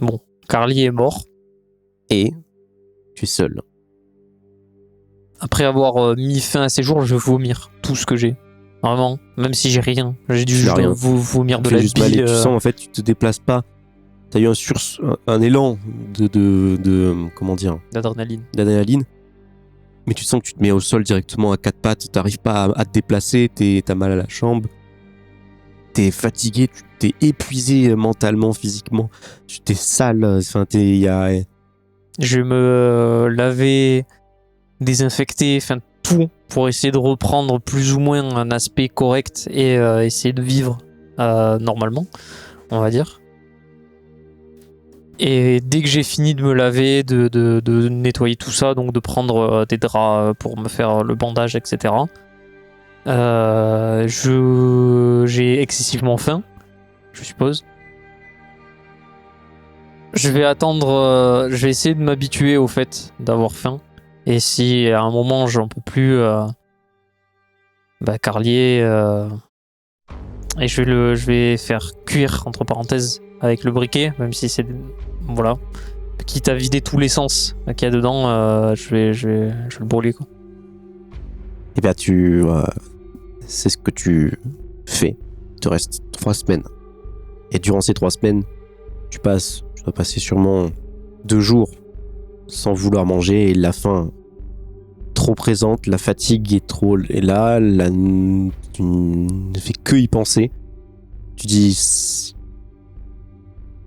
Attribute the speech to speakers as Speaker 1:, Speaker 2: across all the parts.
Speaker 1: Bon, Carly est mort.
Speaker 2: Et tu es seul.
Speaker 1: Après avoir mis fin à ces jours, je vais vomir tout ce que j'ai. Vraiment, même si j'ai rien. J'ai dû juste vomir de la bile.
Speaker 2: Tu sens, en fait, tu te déplaces pas. T'as eu un élan de comment dire, d'adrénaline. Mais tu sens que tu te mets au sol directement à quatre pattes. T'arrives pas à te déplacer. T'as mal à la jambe. T'es fatigué. Tu t'es épuisé mentalement, physiquement. Tu t'es sale. Enfin,
Speaker 1: Je vais me laver, désinfecter, enfin tout pour essayer de reprendre plus ou moins un aspect correct et essayer de vivre normalement, on va dire. Et dès que j'ai fini de me laver, de nettoyer tout ça, donc de prendre des draps pour me faire le bandage, etc. J'ai excessivement faim, je suppose. Je vais attendre, je vais essayer de m'habituer au fait d'avoir faim. Et si à un moment j'en peux plus, Carlier, et je vais faire cuire entre parenthèses avec le briquet, même si c'est voilà, quitte à vider tous l'essence qu'il y a dedans, je vais le brûler quoi.
Speaker 2: Et bien c'est ce que tu fais. Il te reste 3 semaines. Et durant ces 3 semaines, tu dois passer sûrement 2 jours sans vouloir manger et la faim trop présente, la fatigue est trop... Et là, tu ne fais que y penser. Tu dis...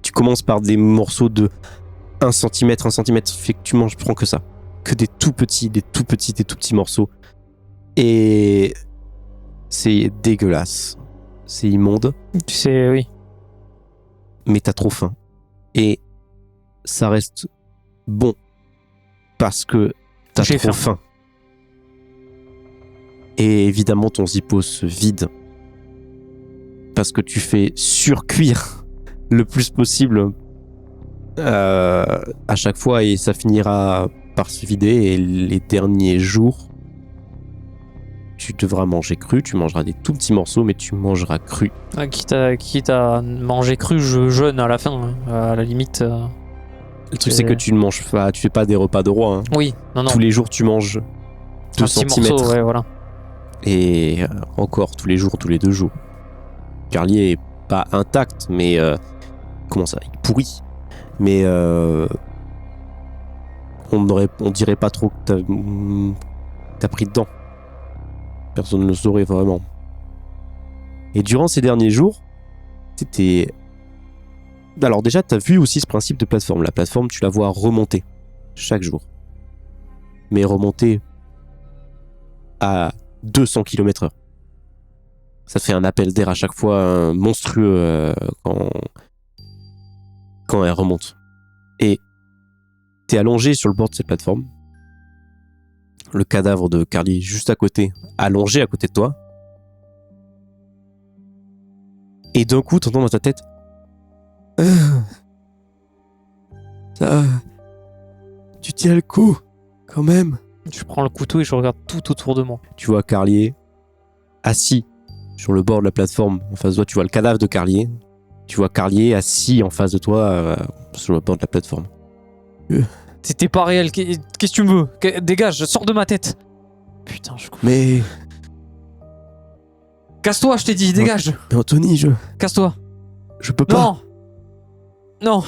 Speaker 2: Tu commences par des morceaux de 1 cm, 1 cm, fait que tu prends que ça. Que des tout petits morceaux. Et c'est dégueulasse. C'est immonde.
Speaker 1: Tu sais, oui.
Speaker 2: Mais t'as trop faim. Et ça reste bon. Parce que t'as trop faim. Et évidemment, ton zippo se vide. Parce que tu fais surcuire le plus possible à chaque fois et ça finira par se vider. Et les derniers jours, tu devras manger cru. Tu mangeras des tout petits morceaux, mais tu mangeras cru.
Speaker 1: Quitte à manger cru, je jeûne à la fin, hein, à la limite.
Speaker 2: Le truc, c'est que tu ne manges pas, tu fais pas des repas de roi. Hein.
Speaker 1: Oui, non.
Speaker 2: Tous les jours, tu manges 2 centimètres.
Speaker 1: Morceaux, ouais, voilà.
Speaker 2: Et encore tous les jours, tous les 2 jours. Carlier est pas intact, mais comment ça, il pourrit. Mais on dirait pas trop que t'as pris dedans. Personne ne le saurait vraiment. Et durant ces derniers jours, t'étais... Alors déjà, t'as vu aussi ce principe de plateforme. La plateforme, tu la vois remonter chaque jour. Mais remonter à 200 km/h. Ça te fait un appel d'air à chaque fois monstrueux quand elle remonte. Et t'es allongé sur le bord de cette plateforme. Le cadavre de Carly juste à côté, allongé à côté de toi. Et d'un coup, t'entends dans ta tête... Ça... Tu tiens le coup, quand même.
Speaker 1: Je prends le couteau et je regarde tout autour de moi.
Speaker 2: Tu vois Carlier assis sur le bord de la plateforme. En face de toi, tu vois le cadavre de Carlier. Tu vois Carlier assis en face de toi sur le bord de la plateforme.
Speaker 1: C'était pas réel. Qu'est-ce que tu me veux ? Dégage, sors de ma tête. Putain, je...
Speaker 2: Mais...
Speaker 1: Casse-toi, je t'ai dit, dégage.
Speaker 2: Mais Anthony,
Speaker 1: Casse-toi.
Speaker 2: Je peux pas.
Speaker 1: Non.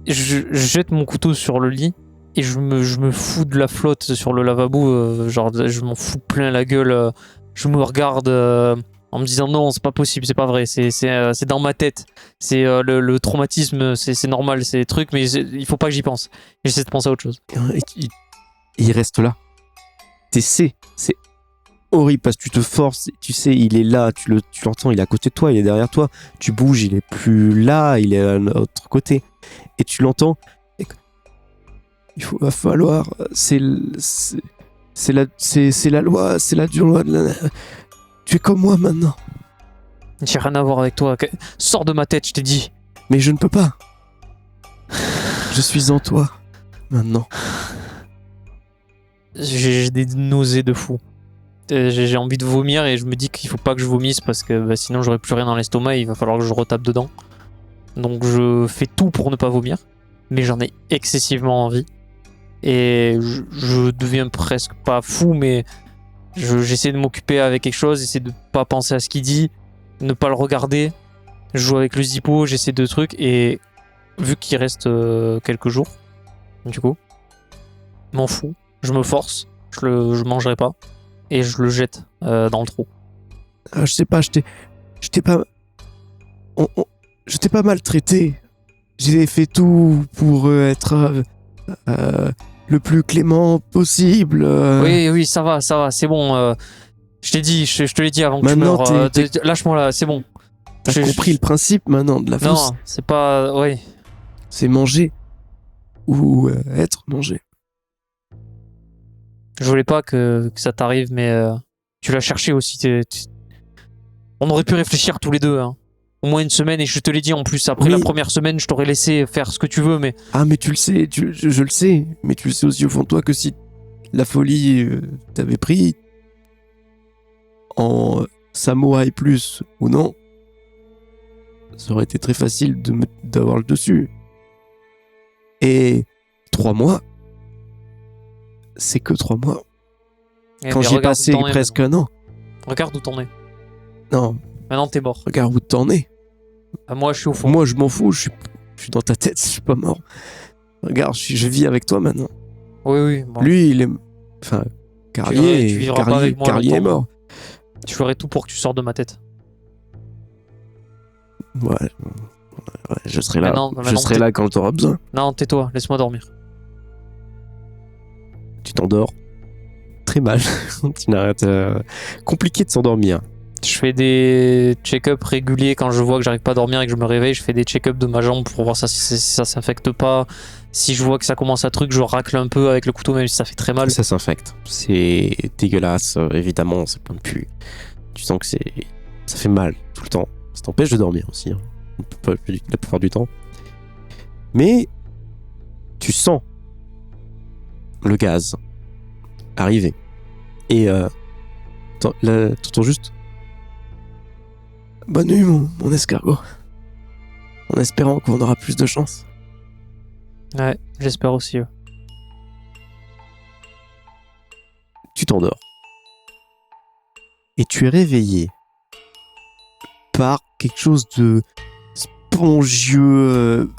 Speaker 1: Je jette mon couteau sur le lit et je me fous de la flotte sur le lavabo. Genre, je m'en fous plein la gueule. Je me regarde en me disant non, c'est pas possible, c'est pas vrai. C'est dans ma tête. C'est le traumatisme, c'est normal, c'est des trucs, mais il faut pas que j'y pense. J'essaie de penser à autre chose.
Speaker 2: Il reste là. C'est horrible parce que tu te forces, tu sais, il est là, tu l'entends, il est à côté de toi, il est derrière toi, tu bouges, il est plus là, il est à l'autre côté, et tu l'entends. Va falloir, c'est la loi, c'est la dure loi. Tu es comme moi maintenant.
Speaker 1: J'ai rien à voir avec toi. Sors de ma tête, je t'ai dit.
Speaker 2: Mais je ne peux pas. Je suis en toi maintenant.
Speaker 1: J'ai des nausées de fou. J'ai envie de vomir et je me dis qu'il faut pas que je vomisse parce que sinon j'aurai plus rien dans l'estomac et il va falloir que je retape dedans. Donc je fais tout pour ne pas vomir, mais j'en ai excessivement envie. Et je deviens presque pas fou, mais j'essaie de m'occuper avec quelque chose, j'essaie de pas penser à ce qu'il dit, ne pas le regarder. Je joue avec le Zippo, j'essaie de trucs, et vu qu'il reste quelques jours, du coup, m'en fous, je me force, je mangerai pas, et je le jette dans le trou.
Speaker 2: Ah, je sais pas, je t'ai pas... je t'ai pas maltraité. J'ai fait tout pour être le plus clément possible.
Speaker 1: Oui, ça va, c'est bon. Je t'ai dit, je te l'ai dit avant que tu
Speaker 2: Maintenant,
Speaker 1: meurs. Lâche-moi là, c'est bon.
Speaker 2: T'as compris le principe maintenant de la fosse.
Speaker 1: Non, c'est pas... Oui.
Speaker 2: C'est manger ou être mangé.
Speaker 1: Je voulais pas que ça t'arrive, mais tu l'as cherché aussi. On aurait pu réfléchir tous les deux, hein. Au moins une semaine, et je te l'ai dit en plus. Après la première semaine, je t'aurais laissé faire ce que tu veux, mais...
Speaker 2: Ah, mais tu le sais, je le sais. Mais tu le sais aussi au fond de toi que si la folie t'avait pris en samouraï plus ou non, ça aurait été très facile d'avoir le dessus. Et 3 mois, c'est que 3 mois. Quand j'ai passé presque un an.
Speaker 1: Regarde où t'en es.
Speaker 2: Non.
Speaker 1: Maintenant, t'es mort.
Speaker 2: Regarde où t'en es.
Speaker 1: Moi, je suis au fond.
Speaker 2: Moi, je m'en fous, je suis dans ta tête, je suis pas mort. Regarde, je vis avec toi maintenant.
Speaker 1: Oui. Bon.
Speaker 2: Lui, il est... Enfin, Carlier est mort.
Speaker 1: Je ferai tout pour que tu sortes de ma tête.
Speaker 2: Ouais, je serai là.
Speaker 1: Maintenant,
Speaker 2: je serai là quand t'auras besoin.
Speaker 1: Non, tais-toi, laisse-moi dormir.
Speaker 2: Tu t'endors très mal. Tu n'arrêtes... compliqué de s'endormir.
Speaker 1: Je fais des check-up réguliers quand je vois que j'arrive pas à dormir et que je me réveille. Je fais des check-up de ma jambe pour voir si ça s'infecte pas. Si je vois que ça commence à truc, je racle un peu avec le couteau, même si ça fait très mal.
Speaker 2: Ça s'infecte. C'est dégueulasse, évidemment, c'est plein de pu. Tu sens que ça fait mal tout le temps. Ça t'empêche de dormir aussi, hein. La plupart du temps. Mais tu sens le gaz arriver. Et t'entends juste... Bonne nuit, mon escargot. En espérant qu'on aura plus de chance.
Speaker 1: Ouais, j'espère aussi.
Speaker 2: Tu t'endors. Et tu es réveillé par quelque chose de spongieux,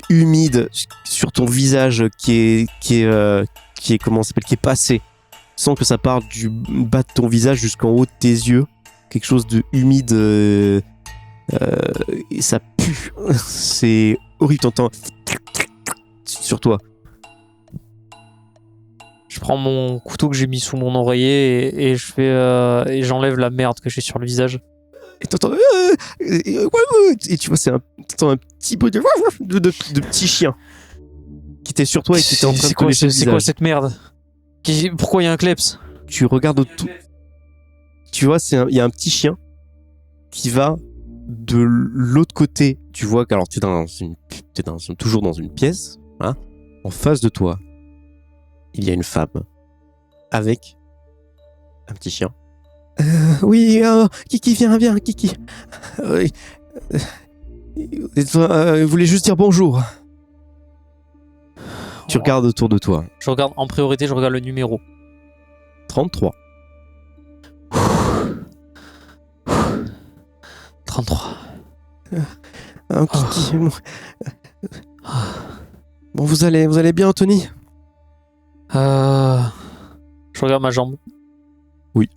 Speaker 2: humide sur ton visage qui est comment ça s'appelle, qui est passé. Tu sens que ça part du bas de ton visage jusqu'en haut de tes yeux. Quelque chose de humide et ça pue. C'est horrible, t'entends sur toi.
Speaker 1: Je prends mon couteau que j'ai mis sous mon oreiller et je fais et j'enlève la merde que j'ai sur le visage.
Speaker 2: Et t'entends et tu vois t'entends un petit bruit de petit chien qui était sur toi et qui était en train de te lécher le visage.
Speaker 1: C'est quoi cette merde? Pourquoi il y a un kleps?
Speaker 2: Tu regardes autour. Tu vois, il y a un petit chien qui va de l'autre côté. Tu vois que alors t'es toujours dans une pièce, hein. En face de toi, il y a une femme avec un petit chien. Oui, Kiki, viens, Kiki. Vous voulez juste dire bonjour. Tu regardes autour de toi.
Speaker 1: Je regarde en priorité, je regarde le numéro.
Speaker 2: 33.
Speaker 1: 33.
Speaker 2: Kiki, bon, vous allez bien, Anthony?
Speaker 1: Je regarde ma jambe.
Speaker 2: Oui.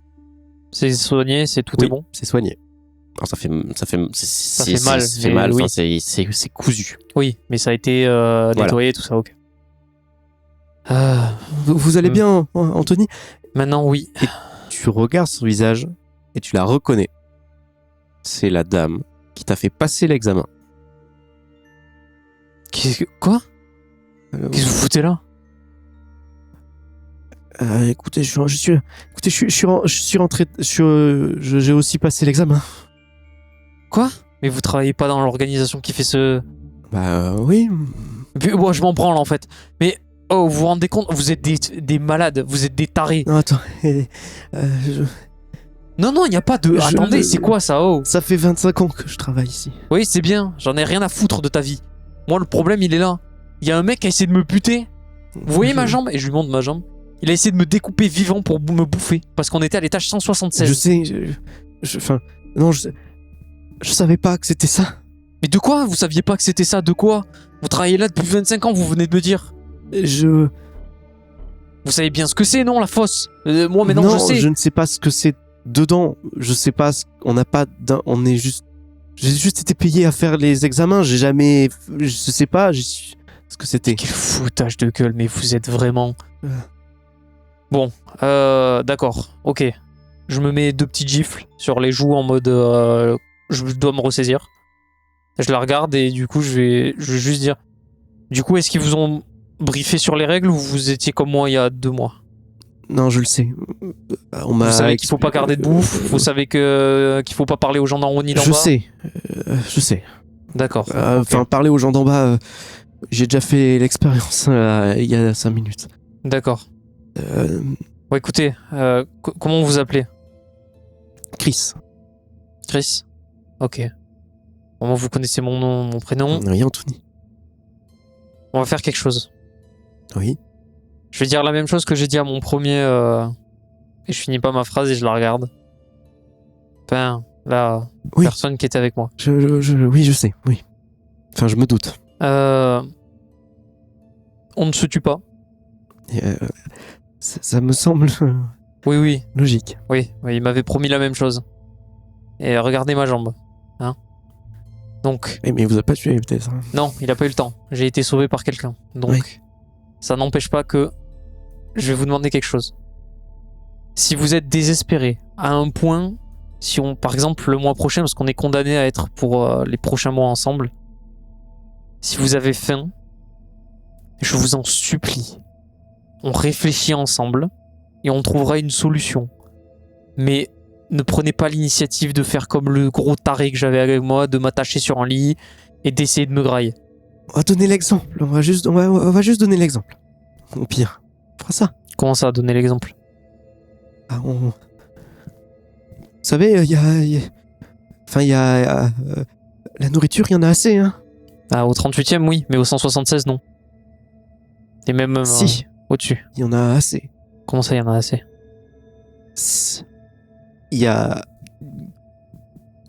Speaker 1: C'est soigné, tout est bon.
Speaker 2: C'est soigné. Alors ça fait mal. Ça fait mal.
Speaker 1: Oui.
Speaker 2: Enfin, c'est cousu.
Speaker 1: Oui, mais ça a été nettoyé, tout ça, ok.
Speaker 2: Vous allez bien, Anthony?
Speaker 1: Maintenant, oui.
Speaker 2: Et tu regardes son visage et tu la reconnais. C'est la dame qui t'a fait passer l'examen.
Speaker 1: Quoi? Qu'est-ce que vous foutez là?
Speaker 2: Écoutez, je suis rentré. J'ai aussi passé l'examen.
Speaker 1: Quoi? Mais vous travaillez pas dans l'organisation qui fait ce...
Speaker 2: Bah oui.
Speaker 1: Puis, moi, je m'en branle en fait. Mais oh, vous vous rendez compte? Vous êtes des malades, vous êtes des tarés.
Speaker 2: Non, attends.
Speaker 1: Non, non, il n'y a pas de... Attendez, c'est quoi ça? Oh.
Speaker 2: Ça fait 25 ans que je travaille ici.
Speaker 1: Oui, c'est bien, j'en ai rien à foutre de ta vie. Moi, le problème, il est là. Il y a un mec qui a essayé de me buter. Vous voyez ma jambe? Et je lui montre ma jambe. Il a essayé de me découper vivant pour me bouffer. Parce qu'on était à l'étage 176.
Speaker 2: Je sais, enfin, non, je savais pas que c'était ça.
Speaker 1: Mais de quoi? Vous saviez pas que c'était ça? De quoi? Vous travaillez là depuis 25 ans, vous venez de me dire.
Speaker 2: Vous
Speaker 1: savez bien ce que c'est, non, la fosse? Moi, maintenant,
Speaker 2: non,
Speaker 1: je sais.
Speaker 2: je ne sais pas ce que c'est dedans. Je sais pas, on n'a pas on est juste... J'ai juste été payé à faire les examens, j'ai jamais... Je sais pas ce que c'était.
Speaker 1: Quel foutage de gueule, mais vous êtes vraiment... Bon, d'accord, ok. Je me mets 2 petites gifles sur les joues en mode... je dois me ressaisir. Je la regarde et du coup, je vais juste dire... Du coup, est-ce qu'ils vous ont briefé sur les règles ou vous étiez comme moi il y a 2 mois?
Speaker 2: Non, je le sais.
Speaker 1: Vous savez qu'il faut pas garder de bouffe, vous savez qu'il faut pas parler aux gens d'en haut ni d'en bas.
Speaker 2: Je sais.
Speaker 1: D'accord.
Speaker 2: Enfin, parler aux gens d'en bas, j'ai déjà fait l'expérience il y a 5 minutes.
Speaker 1: D'accord. Bon, écoutez, comment vous appelez?
Speaker 2: Chris.
Speaker 1: Chris? Ok. Bon, vous connaissez mon nom, mon prénom.
Speaker 2: Oui, Anthony.
Speaker 1: On va faire quelque chose.
Speaker 2: Oui.
Speaker 1: Je vais dire la même chose que j'ai dit à mon premier... Et je finis pas ma phrase et je la regarde. Enfin, la personne qui était avec moi.
Speaker 2: Oui, je sais, oui. Enfin, je me doute.
Speaker 1: On ne se tue pas.
Speaker 2: Ça me semble...
Speaker 1: Oui.
Speaker 2: Logique.
Speaker 1: Oui, il m'avait promis la même chose. Et regardez ma jambe. Hein? Donc...
Speaker 2: Mais il vous a pas tué, peut-être.
Speaker 1: Non, il a pas eu le temps. J'ai été sauvé par quelqu'un. Donc, ça n'empêche pas que... Je vais vous demander quelque chose. Si vous êtes désespéré à un point, si on, par exemple, le mois prochain, parce qu'on est condamné à être pour les prochains mois ensemble, si vous avez faim, je vous en supplie, on réfléchit ensemble et on trouvera une solution. Mais ne prenez pas l'initiative de faire comme le gros taré que j'avais avec moi, de m'attacher sur un lit et d'essayer de me grailler.
Speaker 2: On va donner l'exemple. On va juste donner l'exemple. Au pire, on fera ça.
Speaker 1: Comment ça, donner l'exemple?
Speaker 2: Vous savez, il y a la nourriture, il y en a assez, hein.
Speaker 1: Ah, au 38e, oui, mais au 176, non. Et même
Speaker 2: si.
Speaker 1: Au-dessus.
Speaker 2: Il y en a assez.
Speaker 1: Comment ça, il y en a assez?
Speaker 2: Il y a...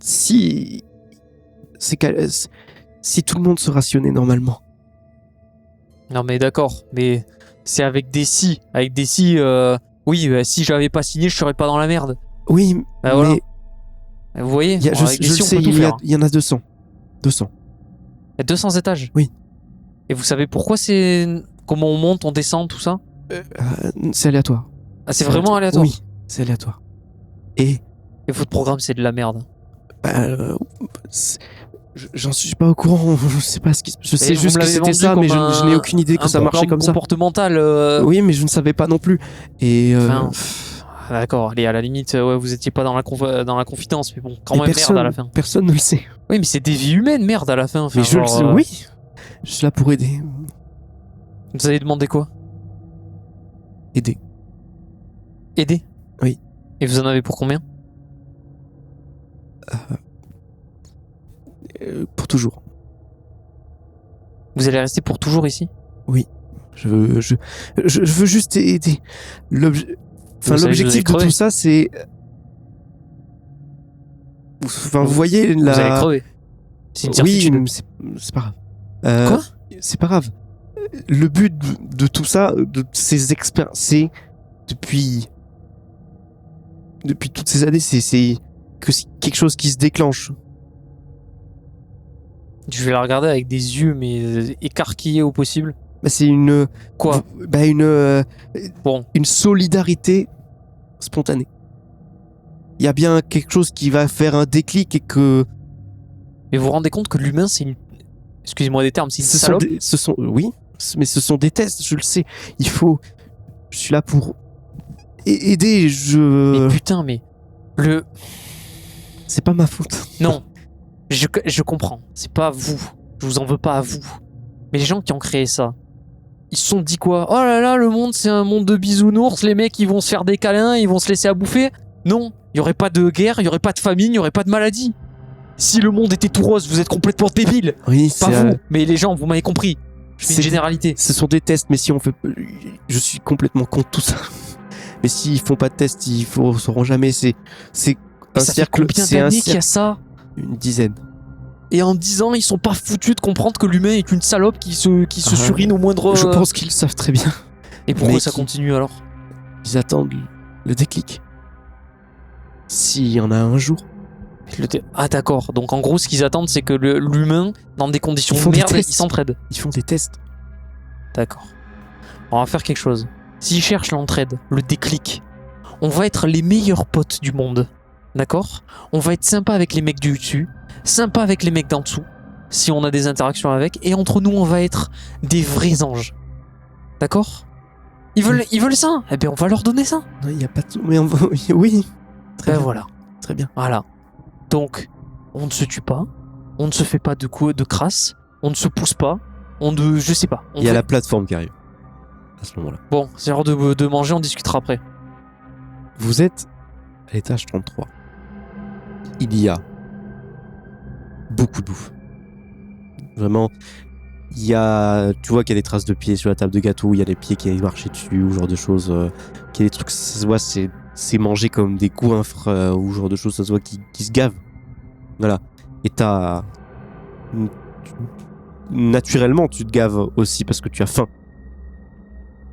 Speaker 2: Si tout le monde se rationnait normalement.
Speaker 1: Non mais d'accord, mais c'est avec des si. Avec des si, oui, si j'avais pas signé, je serais pas dans la merde.
Speaker 2: Oui, mais...
Speaker 1: Voilà. Vous voyez,
Speaker 2: je le sais, il y en a 200. 200.
Speaker 1: Il y a 200 étages?
Speaker 2: Oui.
Speaker 1: Et vous savez pourquoi c'est... Comment on monte, on descend, tout ça?
Speaker 2: C'est aléatoire.
Speaker 1: Ah, c'est vraiment aléatoire?
Speaker 2: Oui, c'est aléatoire. Et
Speaker 1: votre programme, c'est de la merde.
Speaker 2: J'en suis pas au courant, je sais pas ce qui... Je sais juste que c'était ça, mais je n'ai aucune idée que ça marchait comme ça.
Speaker 1: Comportemental.
Speaker 2: Oui, mais je ne savais pas non plus. Et
Speaker 1: enfin, d'accord, allez, à la limite, ouais, vous étiez pas dans la confidence, mais bon, quand même merde à la fin.
Speaker 2: Personne ne le sait.
Speaker 1: Oui, mais c'est des vies humaines, merde à la fin. Enfin,
Speaker 2: mais je le sais, oui. Je suis là pour aider.
Speaker 1: Vous avez demandé quoi?
Speaker 2: Aider.
Speaker 1: Aider?
Speaker 2: Oui.
Speaker 1: Et vous en avez pour combien?
Speaker 2: Pour toujours.
Speaker 1: Vous allez rester pour toujours ici?
Speaker 2: Oui. Je veux juste aider. L'objectif de tout ça, c'est... Enfin, vous voyez la...
Speaker 1: Vous allez crever. C'est une certitude.
Speaker 2: Oui, c'est pas grave.
Speaker 1: Quoi?
Speaker 2: C'est pas grave. Le but de tout ça, de ces expériences, c'est depuis toutes ces années, c'est que c'est quelque chose qui se déclenche.
Speaker 1: Je vais la regarder avec des yeux mais écarquillés au possible.
Speaker 2: Bah, c'est une...
Speaker 1: Quoi?
Speaker 2: Bah, une solidarité spontanée. Il y a bien quelque chose qui va faire un déclic et que...
Speaker 1: Mais vous vous rendez compte que l'humain, c'est une... Excusez-moi des termes, c'est une salope?
Speaker 2: Oui, mais ce sont des tests, je le sais. Il faut... Je suis là pour aider,
Speaker 1: Mais putain, mais...
Speaker 2: C'est pas ma faute.
Speaker 1: Non, je comprends. C'est pas vous. Je vous en veux pas à vous. Mais les gens qui ont créé ça, ils se sont dit quoi? Oh là là, le monde, c'est un monde de bisounours. Les mecs, ils vont se faire des câlins, ils vont se laisser à bouffer. Non, il n'y aurait pas de guerre, il n'y aurait pas de famine, il n'y aurait pas de maladie. Si le monde était tout rose, vous êtes complètement débile.
Speaker 2: Oui,
Speaker 1: Pas vous, mais les gens, vous m'avez compris. Je fais une
Speaker 2: c'est-
Speaker 1: généralité.
Speaker 2: Ce sont des tests, mais si on fait. Je suis complètement contre tout ça. Mais s'ils font pas de tests, ils ne sauront jamais. C'est un
Speaker 1: Ça fait
Speaker 2: cercle.
Speaker 1: combien
Speaker 2: C'est un
Speaker 1: d'années qu'il y a
Speaker 2: cercle.
Speaker 1: ça?
Speaker 2: Une dizaine.
Speaker 1: Et en 10 ans, ils sont pas foutus de comprendre que l'humain est une salope qui se surine au moindre...
Speaker 2: Je pense qu'ils le savent très bien.
Speaker 1: Et pourquoi
Speaker 2: mais
Speaker 1: ça continue alors?
Speaker 2: Ils attendent le déclic. S'il y en a un jour.
Speaker 1: Ah d'accord, donc en gros ce qu'ils attendent c'est que l'humain, dans des conditions
Speaker 2: Ils
Speaker 1: de
Speaker 2: font des
Speaker 1: merde, il
Speaker 2: tests.
Speaker 1: s'entraide.
Speaker 2: Ils font des tests.
Speaker 1: D'accord. On va faire quelque chose. S'ils cherchent l'entraide, le déclic, on va être les meilleurs potes du monde. D'accord? On va être sympa avec les mecs du dessus, sympa avec les mecs d'en dessous, si on a des interactions avec, et entre nous on va être des vrais anges. D'accord? Ils veulent ça? Eh bien on va leur donner ça.
Speaker 2: Non, il n'y a pas de. Mais on va. Oui. Très
Speaker 1: Ben
Speaker 2: bien.
Speaker 1: voilà.
Speaker 2: Très bien.
Speaker 1: Voilà. Donc, on ne se tue pas, on ne se fait pas de crasse, on ne se pousse pas, je sais pas.
Speaker 2: Il y a la plateforme qui arrive. À ce moment-là.
Speaker 1: Bon, c'est l'heure de manger, on discutera après.
Speaker 2: Vous êtes à l'étage 33. Il y a beaucoup de bouffe. Vraiment, tu vois qu'il y a des traces de pieds sur la table de gâteau, il y a des pieds qui avaient marché dessus, ou genre de choses. Qu'il y a des trucs, ça se voit, c'est mangé comme des goinfres, ou genre de choses, ça se voit qui se gavent. Voilà. Et naturellement, tu te gaves aussi parce que tu as faim.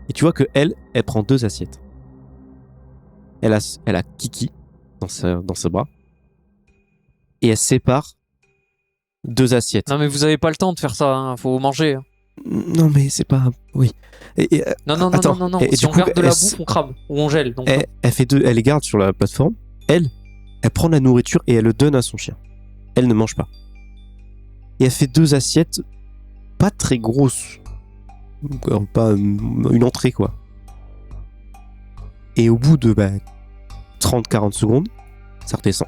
Speaker 2: Et tu vois que elle prend 2 assiettes. Elle a Kiki dans ses bras. Et elle sépare 2 assiettes.
Speaker 1: Non mais vous avez pas le temps de faire ça, hein, faut manger.
Speaker 2: Non, mais c'est pas... Oui.
Speaker 1: Non,
Speaker 2: attends,
Speaker 1: non.
Speaker 2: et
Speaker 1: Si
Speaker 2: du
Speaker 1: on
Speaker 2: coup,
Speaker 1: garde de la
Speaker 2: elle
Speaker 1: bouffe, on crame, ou on gèle. Donc,
Speaker 2: elle fait elle les garde sur la plateforme. Elle prend la nourriture et elle le donne à son chien. Elle ne mange pas. Et elle fait 2 assiettes pas très grosses. Pas une entrée, quoi. Et au bout de 30-40 secondes, ça redescend.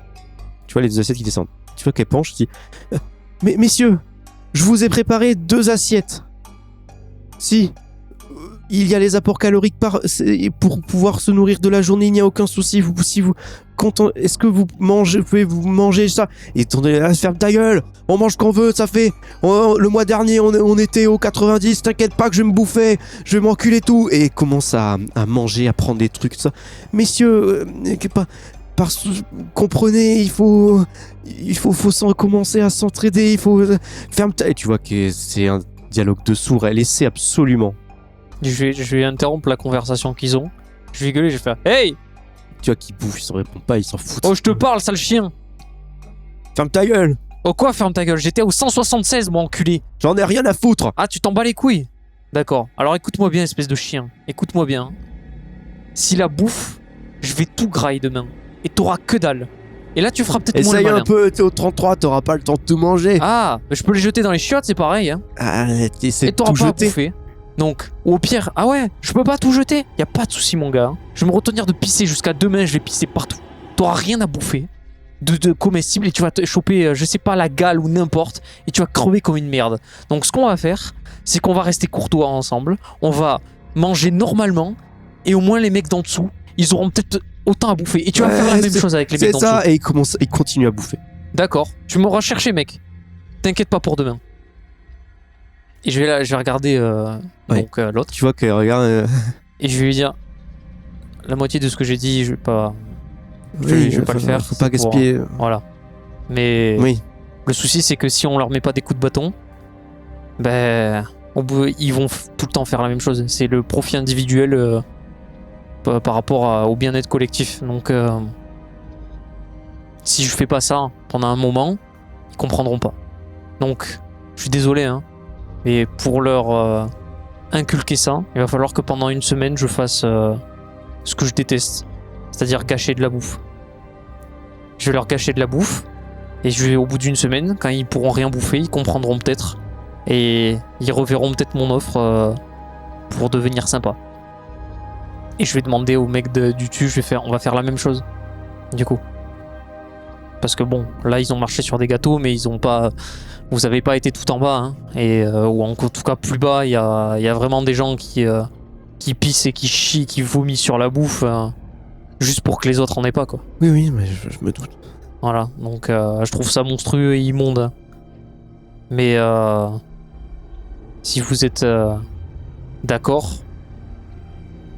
Speaker 2: Tu vois les 2 assiettes qui descendent. Tu vois qu'elle penche, dit mais messieurs, je vous ai préparé 2 assiettes. Si il y a les apports caloriques pour pouvoir se nourrir de la journée, il n'y a aucun souci. Est-ce que vous pouvez vous manger ça? Et attendez, ferme ta gueule. On mange qu'on veut, ça fait. Le mois dernier, on était au 90. T'inquiète pas que je vais me bouffer, je vais m'enculer tout. Et commence à manger, à prendre des trucs, ça. Messieurs, comprenez, il faut commencer à s'entraider. Il faut ferme ta. Et tu vois que c'est un dialogue de sourds. Elle essaie absolument.
Speaker 1: je vais interrompre la conversation qu'ils ont. Je vais gueuler, je vais faire hey!
Speaker 2: Tu vois qu'ils bouffent, ils s'en répondent pas, ils s'en foutent.
Speaker 1: Oh, je te parle, sale chien!
Speaker 2: Ferme ta gueule!
Speaker 1: Oh, quoi, ferme ta gueule? J'étais au 176, mon enculé!
Speaker 2: J'en ai rien à foutre!
Speaker 1: Ah, tu t'en bats les couilles? D'accord. Alors écoute-moi bien, espèce de chien. Écoute-moi bien. Si la bouffe, je vais tout grailler demain. Et t'auras que dalle. Et là, tu feras peut-être moins le
Speaker 2: Essaye
Speaker 1: malin.
Speaker 2: un peu, t'es au 33, t'auras pas le temps de tout manger.
Speaker 1: Ah, je peux les jeter dans les chiottes, c'est pareil, hein.
Speaker 2: T'essaies
Speaker 1: Et
Speaker 2: de
Speaker 1: t'auras
Speaker 2: tout
Speaker 1: pas à
Speaker 2: jeter.
Speaker 1: bouffer. Donc, ou au pire, ah ouais, je peux pas tout jeter. Y a pas de souci, mon gars. Je vais me retenir de pisser jusqu'à demain, je vais pisser partout. T'auras rien à bouffer de comestible et tu vas te choper, je sais pas, la gale ou n'importe, et tu vas crever comme une merde. Donc, ce qu'on va faire, c'est qu'on va rester courtois ensemble. On va manger normalement, et au moins les mecs d'en dessous, ils auront peut-être autant à bouffer. Et tu vas faire la même chose avec les mecs
Speaker 2: C'est
Speaker 1: d'en dessous.
Speaker 2: ça, et il continue à bouffer.
Speaker 1: D'accord, tu m'auras cherché, mec. T'inquiète pas pour demain. Et je vais regarder
Speaker 2: Ouais.
Speaker 1: donc l'autre.
Speaker 2: Tu vois que regarde.
Speaker 1: Et je vais lui dire la moitié de ce que j'ai dit, je vais pas le faire.
Speaker 2: Faut pas
Speaker 1: c'est pour-
Speaker 2: gaspiller.
Speaker 1: Voilà. Mais
Speaker 2: Oui.
Speaker 1: le souci, c'est que si on leur met pas des coups de bâton, ils vont tout le temps faire la même chose. C'est le profit individuel par rapport au bien-être collectif. Donc, si je fais pas ça pendant un moment, ils comprendront pas. Donc, je suis désolé, hein. Mais pour leur inculquer ça, il va falloir que pendant une semaine, je fasse ce que je déteste. C'est-à-dire gâcher de la bouffe. Je vais leur gâcher de la bouffe. Et au bout d'une semaine, quand ils pourront rien bouffer, ils comprendront peut-être. Et ils reverront peut-être mon offre pour devenir sympa. Et je vais demander au mec du dessus, on va faire la même chose. Du coup. Parce que bon, là ils ont marché sur des gâteaux, mais ils ont pas. Vous avez pas été tout en bas, hein. Et ou en tout cas plus bas, il y a vraiment des gens qui pissent et qui chient, qui vomissent sur la bouffe. Juste pour que les autres en aient pas, quoi.
Speaker 2: Oui, oui, mais je me doute.
Speaker 1: Voilà, donc je trouve ça monstrueux et immonde. Mais si vous êtes d'accord,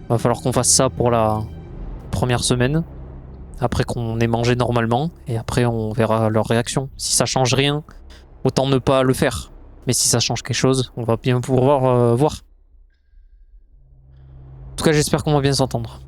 Speaker 1: va falloir qu'on fasse ça pour la première semaine, après qu'on ait mangé normalement, et après on verra leur réaction. Si ça change rien, autant ne pas le faire. Mais si ça change quelque chose, on va bien pouvoir voir. En tout cas, j'espère qu'on va bien s'entendre.